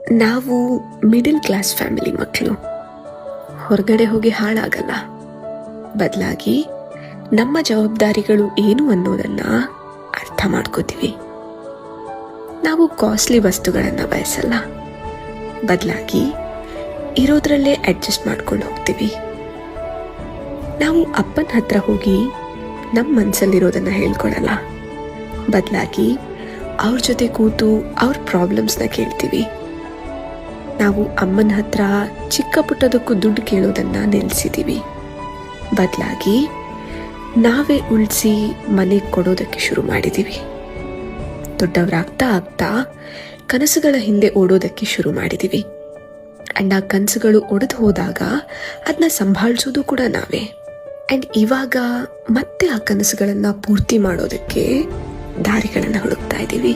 ನಾವು middle class family ಮಕ್ಕಳು. ಹೊರಗಡೆ ಹೋಗಿ ಹಾಳಾಗಲ್ಲ, ಬದಲಾಗಿ ನಮ್ಮ ಜವಾಬ್ದಾರಿಗಳು ಏನು ಅನ್ನೋದನ್ನು ಅರ್ಥ ಮಾಡ್ಕೋತೀವಿ. ನಾವು ಕಾಸ್ಟ್ಲಿ ವಸ್ತುಗಳನ್ನು ಬಯಸಲ್ಲ, ಬದಲಾಗಿ ಇರೋದ್ರಲ್ಲೇ ಅಡ್ಜಸ್ಟ್ ಮಾಡ್ಕೊಂಡು ಹೋಗ್ತೀವಿ. ನಾವು ಅಪ್ಪನ ಹತ್ರ ಹೋಗಿ ನಮ್ಮ ಮನಸ್ಸಲ್ಲಿರೋದನ್ನು ಹೇಳ್ಕೊಳಲ್ಲ, ಬದಲಾಗಿ ಅವ್ರ ಜೊತೆ ಕೂತು ಅವ್ರ ಪ್ರಾಬ್ಲಮ್ಸ್ನ ಕೇಳ್ತೀವಿ. ನಾವು ಅಮ್ಮನ ಹತ್ರ ಚಿಕ್ಕ ಪುಟ್ಟದಕ್ಕೂ ದುಡ್ಡು ಕೇಳೋದನ್ನು ನಿಲ್ಲಿಸಿದ್ದೀವಿ, ಬದಲಾಗಿ ನಾವೇ ಉಳಿಸಿ ಮನೆಗೆ ಕೊಡೋದಕ್ಕೆ ಶುರು ಮಾಡಿದ್ದೀವಿ. ದೊಡ್ಡವರಾಗ್ತಾ ಆಗ್ತಾ ಕನಸುಗಳ ಹಿಂದೆ ಓಡೋದಕ್ಕೆ ಶುರು ಮಾಡಿದ್ದೀವಿ. ಆ್ಯಂಡ್ ಆ ಕನಸುಗಳು ಒಡೆದು ಹೋದಾಗ ಅದನ್ನ ಸಂಭಾಳಿಸೋದು ಕೂಡ ನಾವೇ. ಆ್ಯಂಡ್ ಇವಾಗ ಮತ್ತೆ ಆ ಕನಸುಗಳನ್ನು ಪೂರ್ತಿ ಮಾಡೋದಕ್ಕೆ ದಾರಿಗಳನ್ನು ಹುಡುಕ್ತಾ ಇದ್ದೀವಿ.